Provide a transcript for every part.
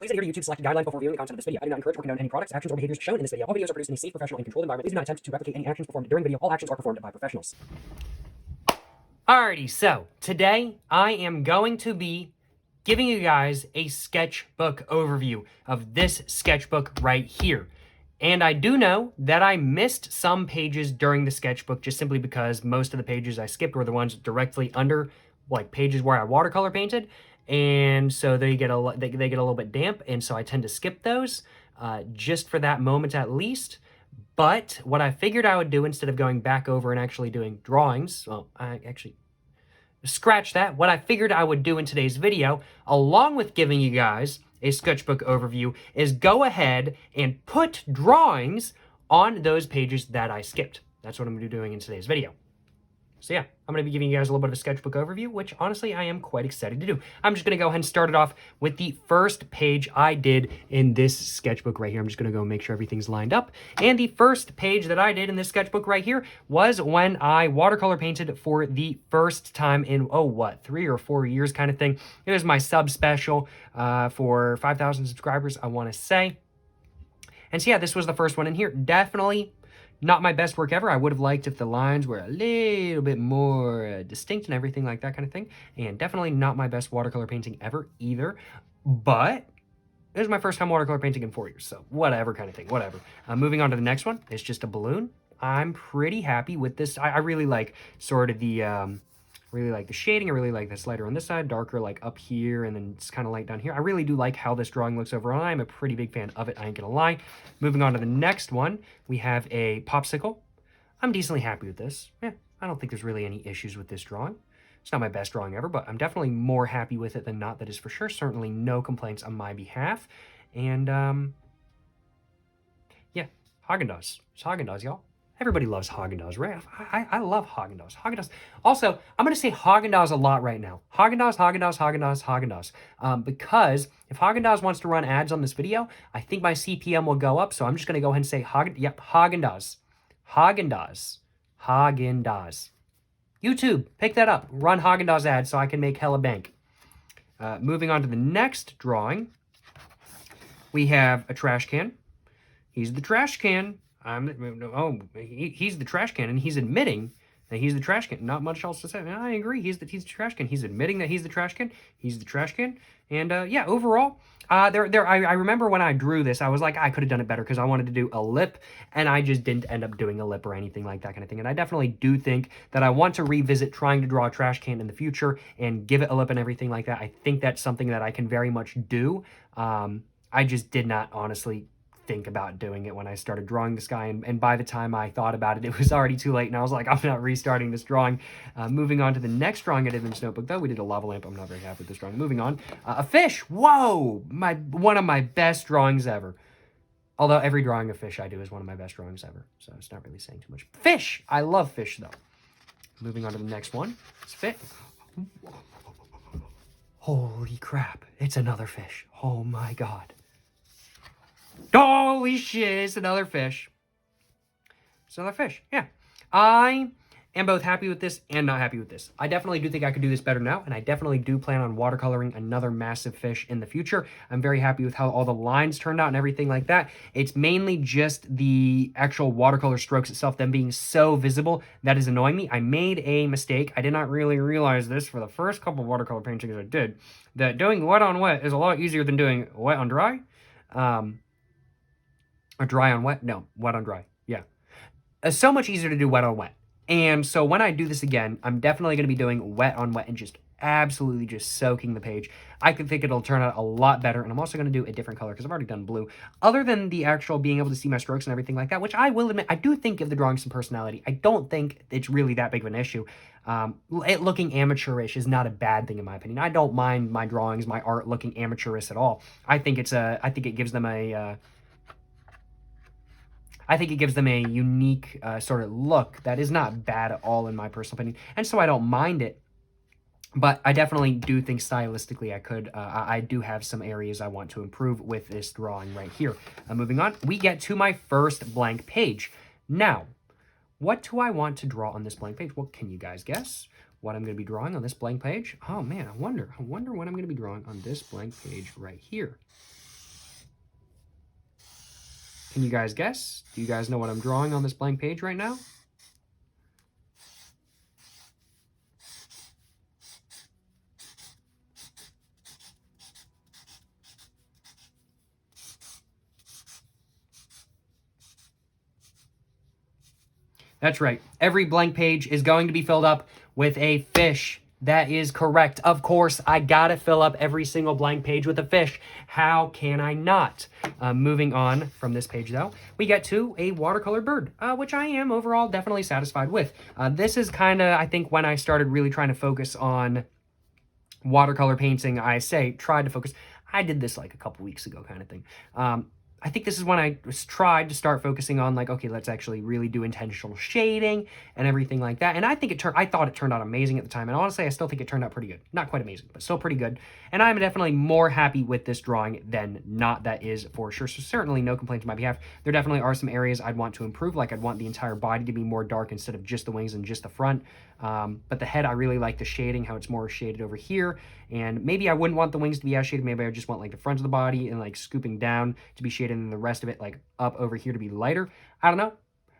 Please adhere to YouTube's selected guidelines before viewing the content of this video. I do not encourage or condone any products, actions, or behaviors shown in this video. All videos are produced in a safe, professional, and controlled environment. Please do not attempt to replicate any actions performed during the video. All actions are performed by professionals. Alrighty, so today I am going to be giving you guys a sketchbook overview of this sketchbook right here. And I do know that I missed some pages during the sketchbook just simply because most of the pages I skipped were the ones directly under like pages where I watercolor painted. And so they get a little bit damp, and so I tend to skip those just for that moment at least. But what I figured I would do instead of going back over and actually doing drawings, well, I actually scratch that. What I figured I would do in today's video, along with giving you guys a sketchbook overview, is go ahead and put drawings on those pages that I skipped. That's what I'm going to be doing in today's video. So yeah, I'm going to be giving you guys a little bit of a sketchbook overview, which honestly I am quite excited to do. I'm just going to go ahead and start it off with the first page I did in this sketchbook right here. I'm just going to go make sure everything's lined up. And the first page that I did in this sketchbook right here was when I watercolor painted for the first time in, 3 or 4 years kind of thing. It was my sub special for 5,000 subscribers, I want to say. And so yeah, this was the first one in here. Definitely not my best work ever. I would have liked if the lines were a little bit more distinct and everything like that kind of thing. And definitely not my best watercolor painting ever either. But it was my first time watercolor painting in 4 years. So whatever kind of thing, whatever. Moving on to the next one. It's just a balloon. I'm pretty happy with this. I really like sort of the... really like the shading. I really like this lighter on this side, darker like up here, and then it's kind of light down here. I really do like how this drawing looks overall. I'm a pretty big fan of it, I ain't gonna lie. Moving on to the next one, we have a popsicle. I'm decently happy with this. Yeah, I don't think there's really any issues with this drawing. It's not my best drawing ever, but I'm definitely more happy with it than not, that is for sure. Certainly no complaints on my behalf. And, yeah, Haagen-Dazs. It's Haagen-Dazs, y'all. Everybody loves Haagen-Dazs, right? I love Haagen-Dazs. Haagen-Dazs. Also, I'm going to say Haagen-Dazs a lot right now. Haagen-Dazs, Haagen-Dazs, Haagen-Dazs, Haagen-Dazs. Because if Haagen-Dazs wants to run ads on this video, I think my CPM will go up. So I'm just going to go ahead and say Haagen-Dazs. Haagen-Dazs. Haagen-Dazs. YouTube, pick that up. Run Haagen-Dazs ads so I can make hella bank. Moving on to the next drawing, we have a trash can. He's the trash can. He's the trash can, and he's admitting that he's the trash can. Not much else to say. I agree. He's the trash can. He's admitting that he's the trash can. He's the trash can. And yeah, overall, I remember when I drew this, I was like, I could have done it better because I wanted to do a lip, and I just didn't end up doing a lip or anything like that kind of thing. And I definitely do think that I want to revisit trying to draw a trash can in the future and give it a lip and everything like that. I think that's something that I can very much do. I just did not honestly think about doing it when I started drawing this guy, and by the time I thought about it, it was already too late, and I was like, I'm not restarting this drawing. Moving on to the next drawing I did in this notebook, though, we did a lava lamp. I'm not very happy with this drawing. Moving on, a fish. Whoa, one of my best drawings ever. Although every drawing of fish I do is one of my best drawings ever, so it's not really saying too much. Fish, I love fish though. Moving on to the next one, it's fish. Holy crap, it's another fish. Oh my god. Holy shit, it's another fish. It's another fish, yeah. I am both happy with this and not happy with this. I definitely do think I could do this better now, and I definitely do plan on watercoloring another massive fish in the future. I'm very happy with how all the lines turned out and everything like that. It's mainly just the actual watercolor strokes itself, them being so visible, that is annoying me. I made a mistake. I did not really realize this for the first couple of watercolor paintings I did, that doing wet on wet is a lot easier than doing wet on dry. Or dry on wet? No, wet on dry. Yeah. It's so much easier to do wet on wet. And so when I do this again, I'm definitely going to be doing wet on wet and just absolutely just soaking the page. I think it'll turn out a lot better. And I'm also going to do a different color because I've already done blue. Other than the actual being able to see my strokes and everything like that, which I will admit, I do think give the drawing some personality. I don't think it's really that big of an issue. It looking amateurish is not a bad thing in my opinion. I don't mind my drawings, my art looking amateurish at all. I think it gives them a... I think it gives them a unique sort of look that is not bad at all in my personal opinion. And so I don't mind it. But I definitely do think stylistically I do have some areas I want to improve with this drawing right here. Moving on, we get to my first blank page. Now, what do I want to draw on this blank page? Well, can you guys guess what I'm going to be drawing on this blank page? Oh man, I wonder what I'm going to be drawing on this blank page right here. Can you guys guess? Do you guys know what I'm drawing on this blank page right now? That's right. Every blank page is going to be filled up with a fish. That is correct. Of course, I gotta fill up every single blank page with a fish. How can I not? Moving on from this page, though, we get to a watercolor bird, which I am overall definitely satisfied with. This is kind of, I think, when I started really trying to focus on watercolor painting. I say tried to focus. I did this like a couple weeks ago kind of thing. I think this is when I tried to start focusing on like, okay, let's actually really do intentional shading and everything like that. And I think I thought it turned out amazing at the time. And honestly, I still think it turned out pretty good. Not quite amazing, but still pretty good. And I'm definitely more happy with this drawing than not. That is for sure. So certainly no complaints on my behalf. There definitely are some areas I'd want to improve. Like I'd want the entire body to be more dark instead of just the wings and just the front. But the head, I really like the shading, how it's more shaded over here. And maybe I wouldn't want the wings to be as shaded. Maybe I just want like the front of the body and like scooping down to be shaded and the rest of it like up over here to be lighter. I don't know.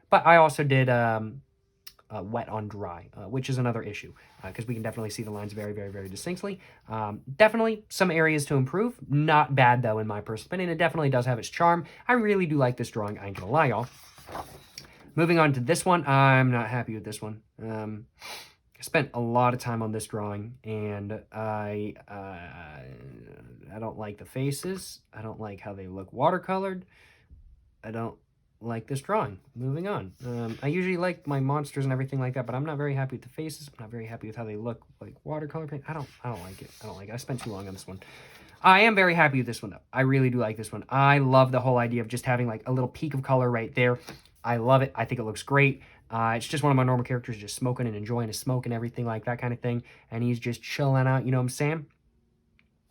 But I also did wet on dry, which is another issue because we can definitely see the lines very, very, very distinctly. Definitely some areas to improve. Not bad though, in my personal opinion. It definitely does have its charm. I really do like this drawing. I ain't gonna lie, y'all. Moving on to this one, I'm not happy with this one. I spent a lot of time on this drawing, and I don't like the faces. I don't like how they look watercolored. I don't like this drawing. Moving on. I usually like my monsters and everything like that, but I'm not very happy with the faces. I'm not very happy with how they look like watercolor paint. I don't like it. I don't like it. I spent too long on this one. I am very happy with this one, though. I really do like this one. I love the whole idea of just having like a little peak of color right there. I love it. I think it looks great. It's just one of my normal characters just smoking and enjoying his smoke and everything like that kind of thing. And he's just chilling out, you know what I'm saying?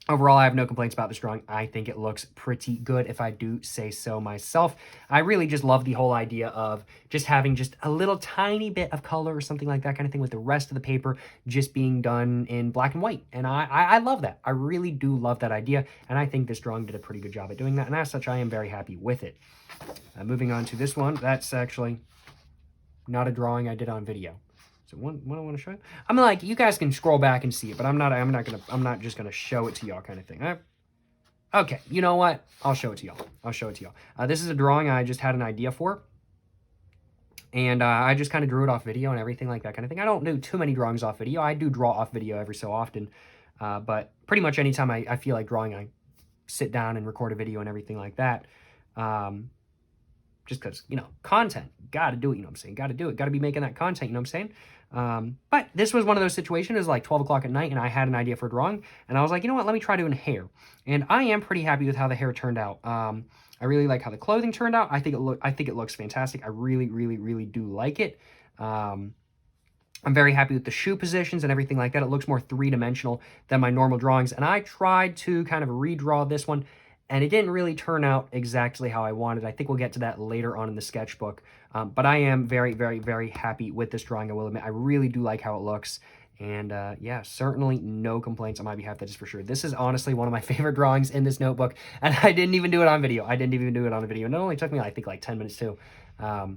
Overall, I have no complaints about this drawing. I think it looks pretty good, if I do say so myself. I really just love the whole idea of just having just a little tiny bit of color or something like that kind of thing with the rest of the paper just being done in black and white. And I love that. I really do love that idea. And I think this drawing did a pretty good job at doing that. And as such, I am very happy with it. Moving on to this one. That's actually not a drawing I did on video. So what I want to show you? I'm like, you guys can scroll back and see it, but I'm not just gonna show it to y'all kind of thing. Okay, you know what? I'll show it to y'all. This is a drawing I just had an idea for. And I just kind of drew it off video and everything like that kind of thing. I don't do too many drawings off video. I do draw off video every so often. But pretty much anytime I feel like drawing, I sit down and record a video and everything like that. Just because, you know, content, got to do it, you know what I'm saying? Got to do it. Got to be making that content, you know what I'm saying? But this was one of those situations. It was like 12 o'clock at night, and I had an idea for a drawing, and I was like, you know what? Let me try doing hair. And I am pretty happy with how the hair turned out. I really like how the clothing turned out. I think it looks fantastic. I really, really, really do like it. I'm very happy with the shoe positions and everything like that. It looks more three-dimensional than my normal drawings, and I tried to kind of redraw this one, and it didn't really turn out exactly how I wanted. I think we'll get to that later on in the sketchbook. But I am very, very, very happy with this drawing, I will admit. I really do like how it looks. And yeah, certainly no complaints on my behalf, that is for sure. This is honestly one of my favorite drawings in this notebook. And I didn't even do it on video. And it only took me, I think, like 10 minutes too. But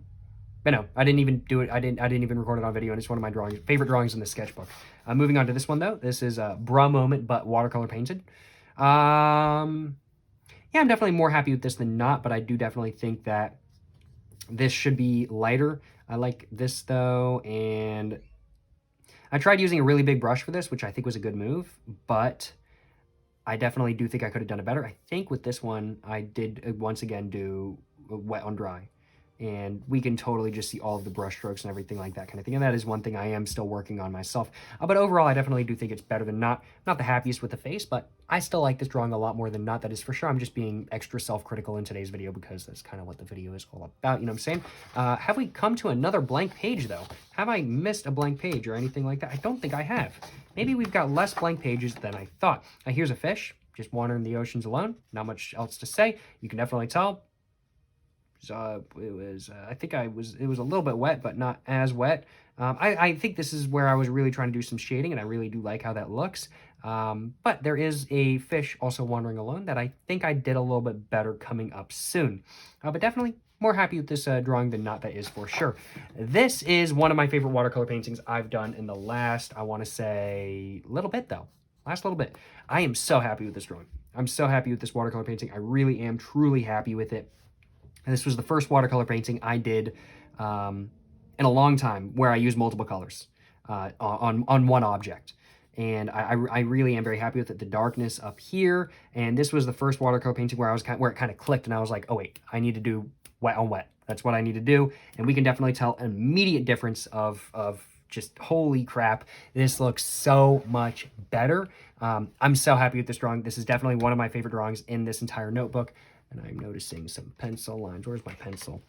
no, I didn't even do it. I didn't even record it on video. And it's one of my favorite drawings in the sketchbook. Moving on to this one, though. This is Bra Moment, but watercolor painted. Yeah, I'm definitely more happy with this than not, but I do definitely think that this should be lighter. I like this, though, and I tried using a really big brush for this, which I think was a good move, but I definitely do think I could have done it better. I think with this one, I did, once again, do wet on dry. And we can totally just see all of the brush strokes and everything like that kind of thing. And that is one thing I am still working on myself. But overall, I definitely do think it's better than not. Not the happiest with the face, but I still like this drawing a lot more than not. That is for sure. I'm just being extra self-critical in today's video because that's kind of what the video is all about. You know what I'm saying? Have we come to another blank page, though? Have I missed a blank page or anything like that? I don't think I have. Maybe we've got less blank pages than I thought. Here's a fish, just wandering the oceans alone. Not much else to say. You can definitely tell. So it was, I think it was a little bit wet, but not as wet I think this is where I was really trying to do some shading, and I really do like how that looks. But there is a fish also wandering alone that I think I did a little bit better coming up soon. But definitely more happy with this drawing than not, that is for sure. This is one of my favorite watercolor paintings I've done in the last, I want to say, little bit though. Last little bit. I am so happy with this drawing. I'm so happy with this watercolor painting. I really am truly happy with it. And this was the first watercolor painting I did in a long time where I used multiple colors on one object. And I really am very happy with it. The darkness up here, and this was the first watercolor painting where it kind of clicked, and I was like, oh wait, I need to do wet on wet. That's what I need to do, and we can definitely tell an immediate difference of just holy crap, this looks so much better. I'm so happy with this drawing. This is definitely one of my favorite drawings in this entire notebook, and I'm noticing some pencil lines. Where's my pencil?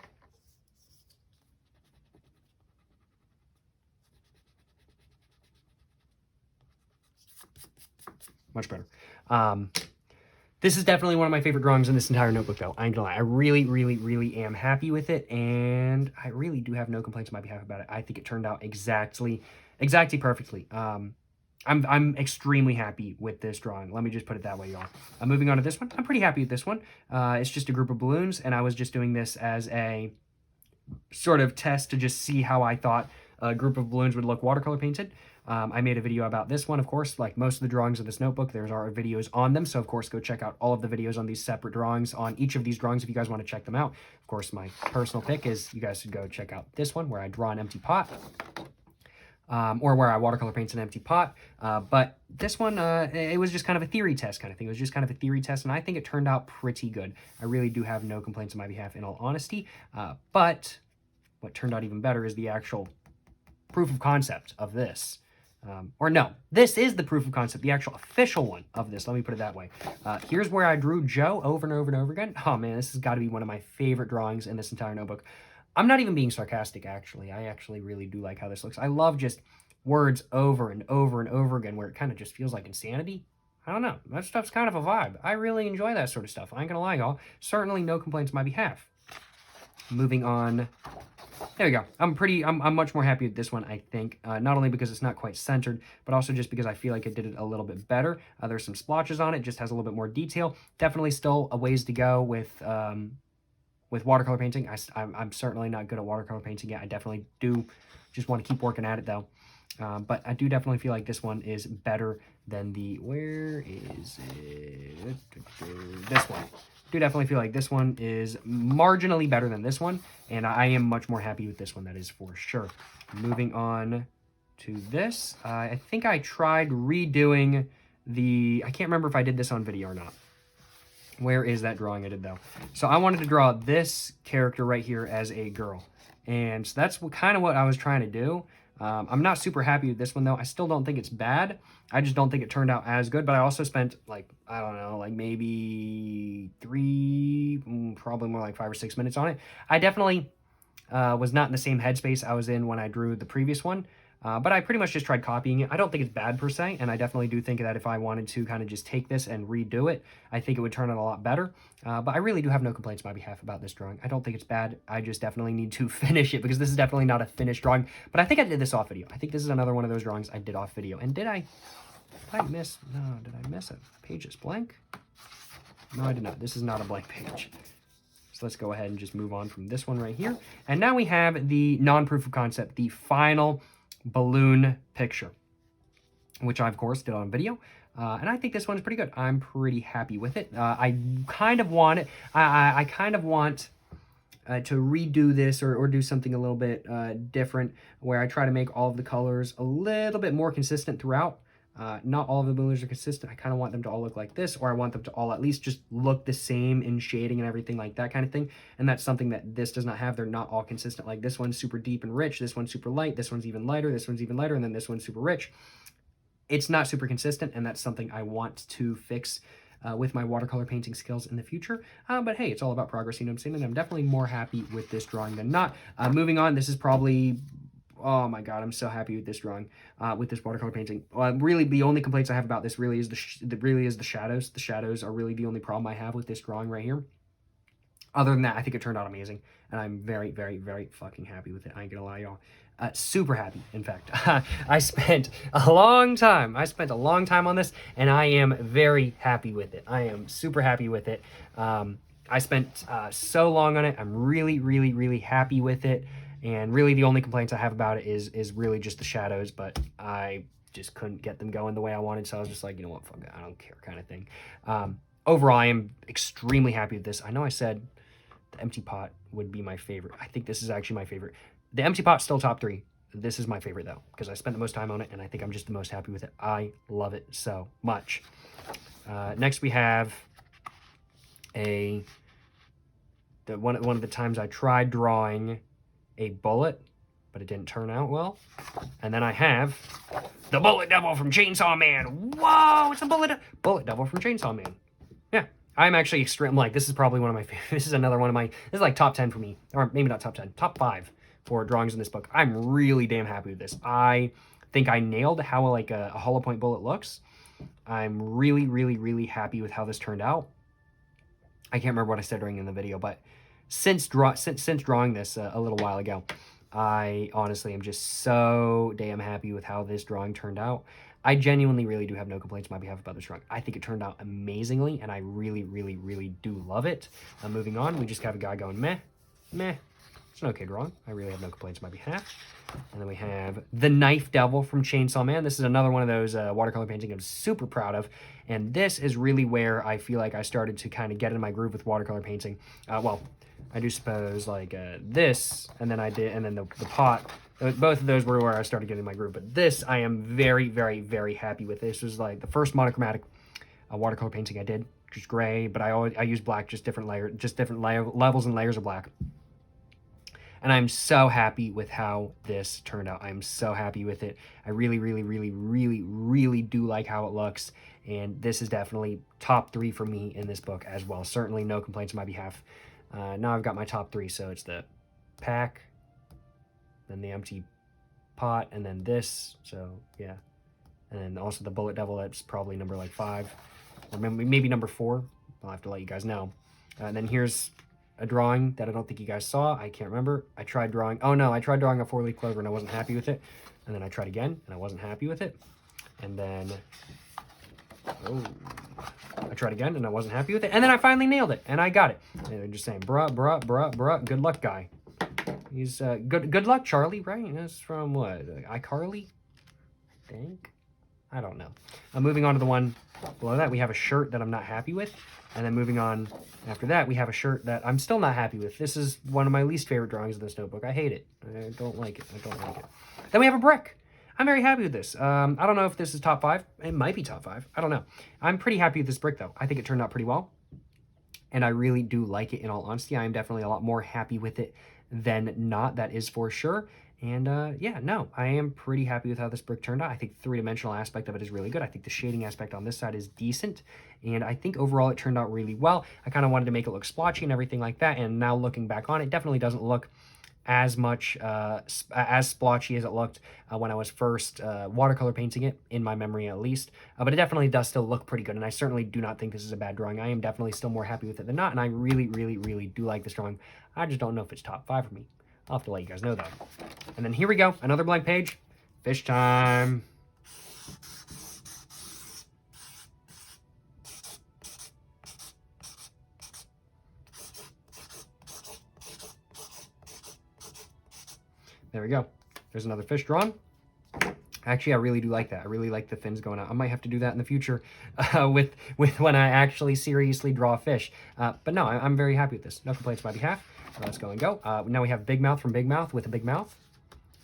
Much better. This is definitely one of my favorite drawings in this entire notebook, though. I ain't gonna lie. I really, really, really am happy with it, and I really do have no complaints on my behalf about it. I think it turned out exactly perfectly. I'm extremely happy with this drawing. Let me just put it that way, y'all. Moving on to this one. I'm pretty happy with this one. It's just a group of balloons, and I was just doing this as a sort of test to just see how I thought a group of balloons would look watercolor painted. I made a video about this one, of course. Like most of the drawings of this notebook, there's our videos on them. So, of course, go check out all of the videos on these separate drawings, on each of these drawings if you guys want to check them out. Of course, my personal pick is you guys should go check out this one where I draw an empty pot. Or where I watercolor paint an empty pot. But this one, it was just kind of a theory test kind of thing. It was just kind of a theory test, and I think it turned out pretty good. I really do have no complaints on my behalf, in all honesty. But what turned out even better is the actual proof of concept of this. Or no, this is the proof of concept, the actual official one of this. Let me put it that way. Here's where I drew Joe over and over and over again. Oh man, this has got to be one of my favorite drawings in this entire notebook. I'm not even being sarcastic, actually. I actually really do like how this looks. I love just words over and over and over again where it kind of just feels like insanity. I don't know. That stuff's kind of a vibe. I really enjoy that sort of stuff. I ain't gonna lie, y'all. Certainly no complaints on my behalf. Moving on. There we go. I'm much more happy with this one, I think. Not only because it's not quite centered, but also just because I feel like it did it a little bit better. There's some splotches on it, just has a little bit more detail. Definitely still a ways to go with watercolor painting. I'm certainly not good at watercolor painting yet. I definitely do just want to keep working at it, though. But I do definitely feel like this one is better than the... Where is it? This one. Do definitely feel like this one is marginally better than this one, and I am much more happy with this one, that is for sure. Moving on to this, I think I tried redoing the... I can't remember if I did this on video or not. Where is that drawing I did, though? So I wanted to draw this character right here as a girl, and so that's kind of what I was trying to do. I'm not super happy with this one, though. I still don't think it's bad. I just don't think it turned out as good, but I also spent, like, I don't know, like maybe probably more like 5 or 6 minutes on it. I definitely was not in the same headspace I was in when I drew the previous one, but I pretty much just tried copying it. I don't think it's bad per se, and I definitely do think that if I wanted to kind of just take this and redo it, I think it would turn out a lot better. But I really do have no complaints on my behalf about this drawing. I don't think it's bad. I just definitely need to finish it because this is definitely not a finished drawing. But I think I did this off video. I think this is another one of those drawings I did off video. And did I miss? No, did I miss a page that's blank? No, I did not. This is not a blank page. So let's go ahead and just move on from this one right here. And now we have the non-proof of concept, the final balloon picture, which I, of course, did on video. And I think this one's pretty good. I'm pretty happy with it. I kind of want it. I kind of want to redo this or do something a little bit different, where I try to make all of the colors a little bit more consistent throughout. Not all of the balloons are consistent. I kind of want them to all look like this, or I want them to all at least just look the same in shading and everything like that kind of thing. And that's something that this does not have. They're not all consistent. Like this one's super deep and rich. This one's super light. This one's even lighter. This one's even lighter. And then this one's super rich. It's not super consistent, and that's something I want to fix with my watercolor painting skills in the future. But hey, it's all about progress, you know what I'm saying? And I'm definitely more happy with this drawing than not. Moving on, this is probably... Oh my god, I'm so happy with this drawing, with this watercolor painting. Really, the only complaints I have about this really is the shadows. The shadows are really the only problem I have with this drawing right here. Other than that, I think it turned out amazing, and I'm very, very, very fucking happy with it. I ain't gonna lie, y'all. Super happy, in fact. I spent a long time on this, and I am very happy with it. I am super happy with it. I spent so long on it. I'm really, really, really happy with it, and really the only complaints I have about it is really just the shadows, but I just couldn't get them going the way I wanted, so I was just like, you know what, fuck it, I don't care kind of thing. Overall, I am extremely happy with this. I know I said the empty pot would be my favorite. I think this is actually my favorite. The empty pot's still top 3. This is my favorite, though, because I spent the most time on it, and I think I'm just the most happy with it. I love it so much. Next, we have one of the times I tried drawing a bullet, but it didn't turn out well. And then I have the Bullet Devil from Chainsaw Man. Whoa, it's a Bullet Devil from Chainsaw Man. Yeah, I'm actually extreme. Like, this is probably one of my favorite. This is another one of my, this is like top 10 for me, or maybe not top 10, top 5 for drawings in this book. I'm really damn happy with this. I think I nailed how like a hollow point bullet looks. I'm really, really, really happy with how this turned out. I can't remember what I said during the video, but since drawing this a little while ago, I honestly am just so damn happy with how this drawing turned out. I genuinely really do have no complaints on my behalf about this drawing. I think it turned out amazingly, and I really, really, really do love it. Moving on, we just have a guy going meh, meh. It's an okay drawing. I really have no complaints on my behalf. And then we have the Knife Devil from Chainsaw Man. This is another one of those watercolor paintings I'm super proud of. And this is really where I feel like I started to kind of get in my groove with watercolor painting. Well, I do suppose like this, and then the pot. Both of those were where I started getting my groove. But this, I am very, very, very happy with. This was like the first monochromatic watercolor painting I did, just gray. But I use black, just different levels and layers of black. And I'm so happy with how this turned out. I'm so happy with it. I really, really, really, really, really do like how it looks. And this is definitely top 3 for me in this book as well. Certainly no complaints on my behalf. Now I've got my top 3. So it's the pack, then the empty pot, and then this. So yeah. And then also the Bullet Devil. That's probably number like 5. Or maybe number 4. I'll have to let you guys know. And then here's a drawing that I don't think you guys saw. I can't remember. I tried drawing a 4-leaf clover and I wasn't happy with it. And then I tried again and I wasn't happy with it. And then I tried again and I wasn't happy with it. And then I finally nailed it and I got it. And I'm just saying, bruh, good luck, guy. He's good luck, Charlie, right? That's from what? iCarly? I think. I don't know. Moving on to the one below that, we have a shirt that I'm not happy with. And then moving on after that, we have a shirt that I'm still not happy with. This is one of my least favorite drawings of this notebook. I hate it. I don't like it. Then we have a brick. I'm very happy with this. I don't know if this is top 5. It might be top 5. I don't know. I'm pretty happy with this brick, though. I think it turned out pretty well. And I really do like it, in all honesty. I am definitely a lot more happy with it than not. That is for sure. And yeah, no, I am pretty happy with how this brick turned out. I think the 3-dimensional aspect of it is really good. I think the shading aspect on this side is decent. And I think overall it turned out really well. I kind of wanted to make it look splotchy and everything like that. And now looking back on it, definitely doesn't look as much, as splotchy as it looked when I was first watercolor painting it, in my memory at least. But it definitely does still look pretty good. And I certainly do not think this is a bad drawing. I am definitely still more happy with it than not. And I really, really, really do like this drawing. I just don't know if it's top 5 for me. I'll have to let you guys know that. And then here we go. Another blank page. Fish time. There we go. There's another fish drawn. Actually, I really do like that. I really like the fins going out. I might have to do that in the future with when I actually seriously draw fish. But no, I'm very happy with this. No complaints on my behalf. Let's go and go. Now we have Big Mouth from Big Mouth with a big mouth.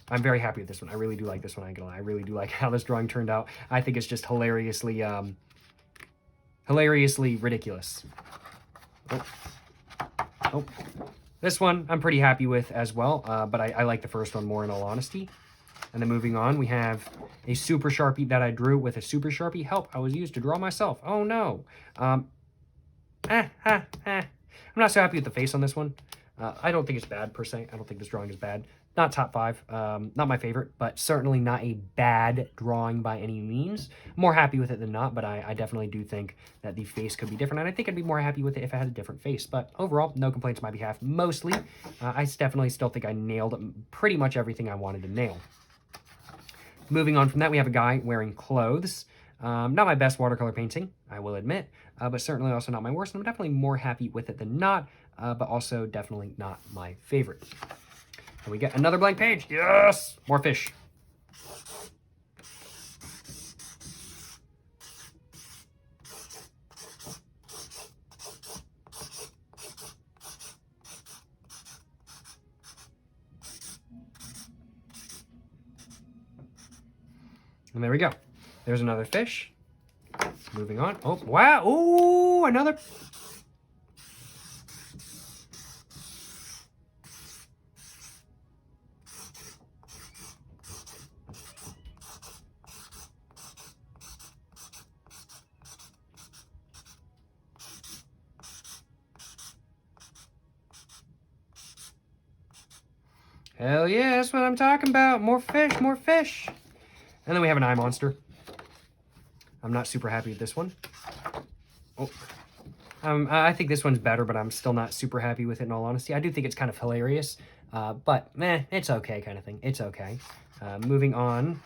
I'm very happy with this one. I really do like this one. I ain't gonna lie. I really do like how this drawing turned out. I think it's just hilariously ridiculous. Oh. This one I'm pretty happy with as well, but I like the first one more, in all honesty. And then moving on, we have a Super Sharpie that I drew with a Super Sharpie. Help, I was used to draw myself. Oh no. I'm not so happy with the face on this one. I don't think it's bad per se. I don't think this drawing is bad. Not top 5, not my favorite, but certainly not a bad drawing by any means. More happy with it than not, but I definitely do think that the face could be different, and I think I'd be more happy with it if it had a different face. But overall, no complaints on my behalf. Mostly, I definitely still think I nailed pretty much everything I wanted to nail. Moving on from that, we have a guy wearing clothes. Not my best watercolor painting, I will admit, but certainly also not my worst. I'm definitely more happy with it than not, but also definitely not my favorite. And we get another blank page. Yes! More fish. And there we go. There's another fish. Moving on. Oh, wow. Ooh, another. Hell yeah, that's what I'm talking about. More fish, more fish. And then we have an eye monster. I'm not super happy with this one. Oh. I think this one's better, but I'm still not super happy with it in all honesty. I do think it's kind of hilarious, but meh, it's okay kind of thing. It's okay. Moving on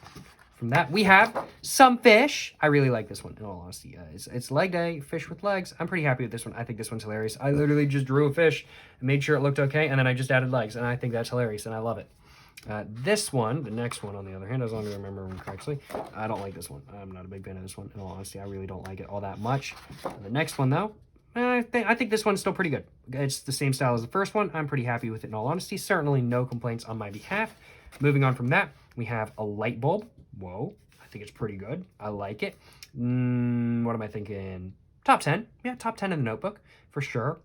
from that, we have some fish. I really like this one in all honesty. It's leg day, fish with legs. I'm pretty happy with this one. I think this one's hilarious. I literally just drew a fish and made sure it looked okay, and then I just added legs, and I think that's hilarious, and I love it. This one, the next one on the other hand, as long as I remember them correctly, I don't like this one. I'm not a big fan of this one. In all honesty, I really don't like it all that much. The next one, though, I think this one's still pretty good. It's the same style as the first one. I'm pretty happy with it in all honesty. Certainly no complaints on my behalf. Moving on from that, we have a light bulb. Whoa, I think it's pretty good. I like it. What am I thinking? Top 10. Yeah, top 10 in the notebook, for sure.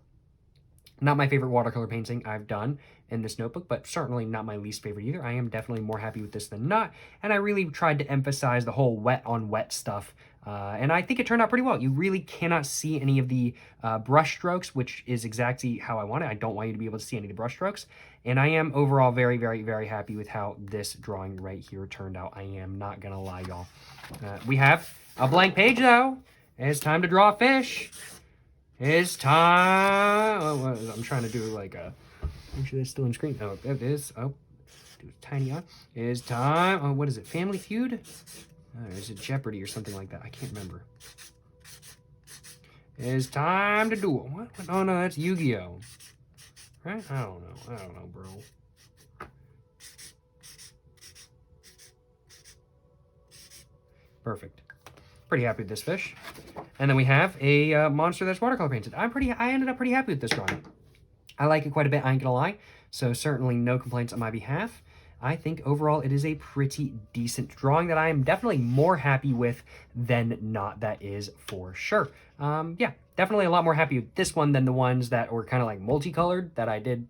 Not my favorite watercolor painting I've done in this notebook, but certainly not my least favorite either. I am definitely more happy with this than not, and I really tried to emphasize the whole wet on wet stuff, and I think it turned out pretty well. You really cannot see any of the brush strokes, which is exactly how I want it. I don't want you to be able to see any of the brush strokes, and I am overall very, very, very happy with how this drawing right here turned out. I am not gonna lie, y'all. We have a blank page, though. It's time to draw a fish. It's time. Oh, I'm trying to do like a. Make sure that's still on screen. Oh, it is. Oh, do a tiny on. It's time. Oh, what is it? Family Feud? Is it Jeopardy or something like that? I can't remember. It's time to do it. What? Oh no, that's Yu-Gi-Oh. Right? I don't know, bro. Perfect. Pretty happy with this fish. And then we have a monster that's watercolor painted. I ended up pretty happy with this drawing. I like it quite a bit, I ain't gonna lie. So certainly no complaints on my behalf. I think overall it is a pretty decent drawing that I am definitely more happy with than not, that is for sure. Yeah, definitely a lot more happy with this one than the ones that were kind of like multicolored that I did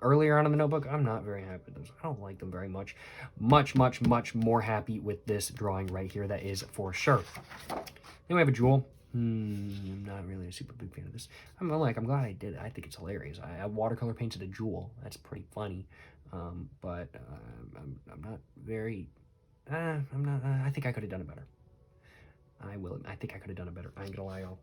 earlier on in the notebook. I'm not very happy with those. I don't like them very much. Much, much, much more happy with this drawing right here, that is for sure. Then we have a jewel. I'm not really a super big fan of this. I'm glad I did it. I think it's hilarious. I watercolor painted a jewel. That's pretty funny. But I'm not very. I think I could have done it better. I think I could have done it better. I ain't gonna lie, y'all.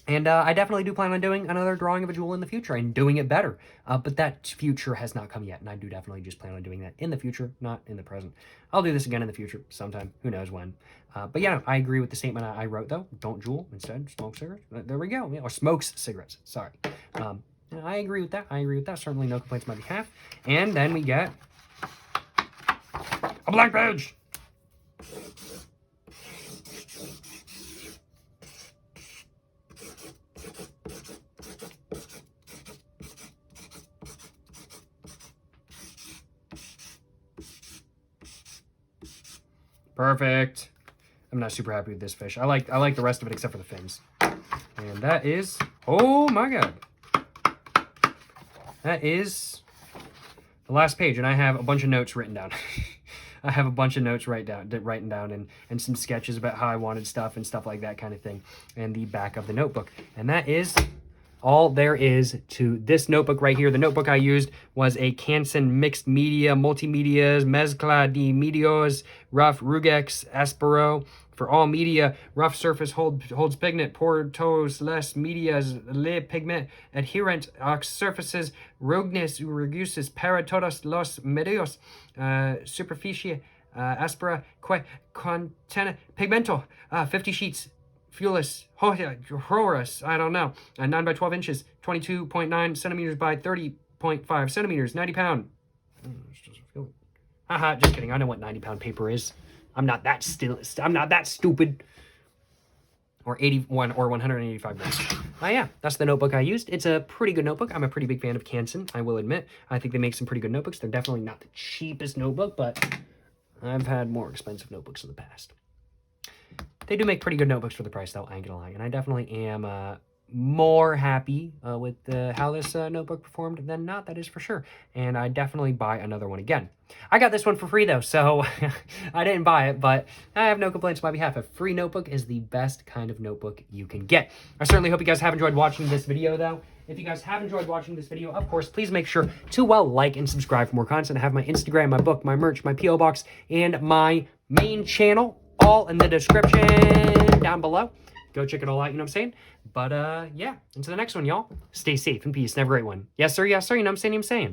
And I definitely do plan on doing another drawing of a jewel in the future and doing it better. But that future has not come yet, and I do definitely just plan on doing that in the future, not in the present. I'll do this again in the future sometime. Who knows when. But yeah, I agree with the statement I wrote, though. Don't jewel. Instead, smoke cigarettes. There we go. Yeah, or smokes cigarettes. Sorry. I agree with that. Certainly no complaints on my behalf. And then we get a blank page. Perfect. I'm not super happy with this fish. I like the rest of it except for the fins. And that is, oh my god. That is the last page, and I have a bunch of notes written down. I have a bunch of notes written down and some sketches about how I wanted stuff and stuff like that kind of thing, and the back of the notebook. And that is all there is to this notebook right here. The notebook I used was a Canson Mixed Media, Multimedias, Mezcla de Medios, Rough Rugex Aspero. For all media, rough surface holds pigment, portos les medias, le pigment, adherent surfaces, rugusis para todos los medios, superficie, aspera, contena, pigmento, 50 sheets, fuelless, horus, I don't know, 9 by 12 inches, 22.9 centimeters by 30.5 centimeters, 90 pound. Haha, just kidding. I know what 90-pound paper is. I'm not that stupid. Or 81 or 185 grams. Yeah, that's the notebook I used. It's a pretty good notebook. I'm a pretty big fan of Canson, I will admit. I think they make some pretty good notebooks. They're definitely not the cheapest notebook, but I've had more expensive notebooks in the past. They do make pretty good notebooks for the price, though, I ain't gonna lie. And I definitely am more happy with how this notebook performed than not, that is for sure. And I definitely buy another one again. I got this one for free, though, so I didn't buy it, but I have no complaints on my behalf. A free notebook is the best kind of notebook you can get. I certainly hope you guys have enjoyed watching this video, though. If you guys have enjoyed watching this video, of course, please make sure to, like and subscribe for more content. I have my Instagram, my book, my merch, my P.O. box, and my main channel, all in the description down below. Go check it all out, you know what I'm saying? But, yeah, until the next one, y'all. Stay safe and peace and have a great one. Yes, sir, you know what I'm saying?